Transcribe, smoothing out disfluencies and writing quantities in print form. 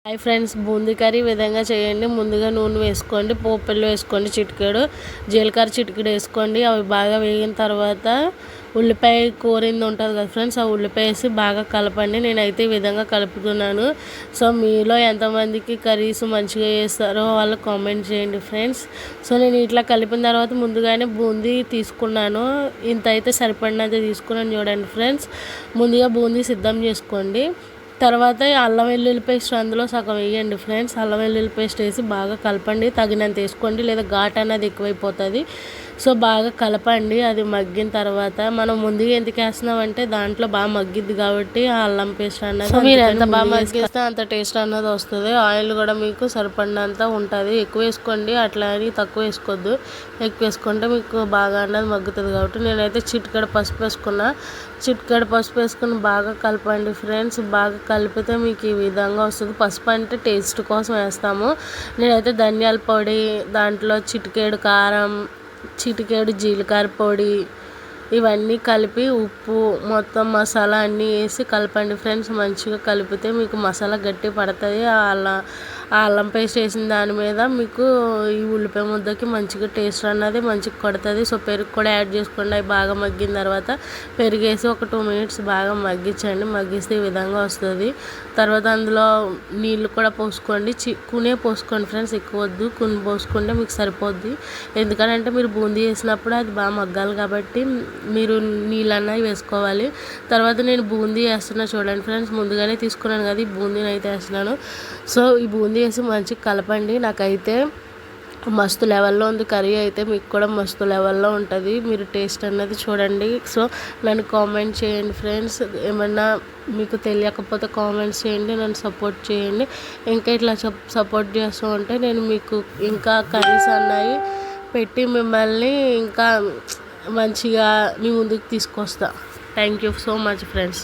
Hi friends, boondi curry ఈ విధంగా చేయండి. ముందుగా నూనె వేసుకోండి, పోపులు వేసుకోండి, చిటికెడు జీలకర్ర చిటికెడు వేసుకోండి. అవి బాగా వేగిన తర్వాత ఉల్లిపాయ కూరింది ఉంటుంది కదా ఫ్రెండ్స్, ఆ ఉల్లిపాయ వేసి బాగా కలపండి. నేనైతే ఈ విధంగా కలుపుతున్నాను. సో మీలో ఎంతమందికి కర్రీస్ మంచిగా చేస్తారో వాళ్ళు కామెంట్ చేయండి ఫ్రెండ్స్. సో నేను ఇట్లా కలిపిన తర్వాత ముందుగానే బూందీ తీసుకున్నాను. ఇంత అయితే సరిపడినంత తీసుకున్నాను చూడండి ఫ్రెండ్స్. ముందుగా బూందీ సిద్ధం చేసుకోండి. తర్వాత అల్లం వెల్లుల్లి పేస్ట్ అందులో సగం వేయండి ఫ్రెండ్స్. అల్లం వెల్లుల్లి పేస్ట్ వేసి బాగా కలపండి. తగినంత వేసుకోండి, లేదా ఘాట్ అనేది ఎక్కువైపోతుంది. సో బాగా కలపండి. అది మగ్గిన తర్వాత మనం ముందుగా ఎందుకు వేస్తున్నామంటే దాంట్లో బాగా మగ్గిద్ది కాబట్టి ఆ అల్లం పేస్ట్ అన్నది మీరు ఎంత బాగా మగ్గిస్తే అంత టేస్ట్ అన్నది వస్తుంది. ఆయిల్ కూడా మీకు సరిపడినంత ఉంటుంది. ఎక్కువ వేసుకోండి, అట్లా అని తక్కువ వేసుకోవద్దు. ఎక్కువ వేసుకుంటే మీకు బాగా అన్నది మగ్గుతుంది కాబట్టి నేనైతే చిటికెడు పసుపు వేసుకున్నా. చిటికెడు పసుపు వేసుకుని బాగా కలపండి ఫ్రెండ్స్. బాగా కలిపితే మీకు ఈ విధంగా వస్తుంది. పసుపు అంటే టేస్ట్ కోసం వేస్తాము. నేనైతే ధనియాల పొడి, దాంట్లో చిటికెడు కారం, చిటికెడు జీలకర్ర పొడి, ఇవన్నీ కలిపి ఉప్పు, మొత్తం మసాలా అన్నీ వేసి కలపండి ఫ్రెండ్స్. మంచిగా కలిపితే మీకు మసాలా గట్టి పడుతుంది. ఆ అల్లం పేస్ట్ వేసిన దాని మీద మీకు ఈ ఉల్లిపాయ ముద్దకి మంచిగా టేస్ట్ అన్నది మంచిగా కొడుతుంది. సో పెరుగు కూడా యాడ్ చేసుకోండి. అవి బాగా మగ్గిన తర్వాత పెరిగేసి ఒక 2 మినిట్స్ బాగా మగ్గించండి. మగ్గిస్తే ఈ విధంగా వస్తుంది. తర్వాత అందులో నీళ్ళు కూడా పోసుకోండి. కునే పోసుకోండి ఫ్రెండ్స్, ఎక్కువ వద్దు. కొన్ని పోసుకుంటే మీకు సరిపోద్ది. ఎందుకంటే మీరు బూందీ వేసినప్పుడు అది బాగా మగ్గాలి కాబట్టి మీరు నీళ్ళు అన్నవి వేసుకోవాలి. తర్వాత నేను బూందీ వేస్తున్నా చూడండి ఫ్రెండ్స్. ముందుగానే తీసుకున్నాను కదా, ఈ బూందీని అయితే వేస్తున్నాను. సో ఈ బూందీ వేసి మంచిగా కలపండి. నాకైతే మస్తు లెవెల్లో ఉంది కర్రీ. అయితే మీకు కూడా మస్తు లెవెల్లో ఉంటుంది. మీరు టేస్ట్ అన్నది చూడండి. సో నన్ను కామెంట్ చేయండి ఫ్రెండ్స్. ఏమన్నా మీకు తెలియకపోతే కామెంట్స్ చేయండి, నన్ను సపోర్ట్ చేయండి. ఇంకా ఇట్లా సపోర్ట్ చేస్తూ ఉంటే నేను మీకు ఇంకా కర్రీస్ అన్నవి పెట్టి మిమ్మల్ని ఇంకా మంచిగా మీ ముందుకు తీసుకొస్తా. Thank you so much friends.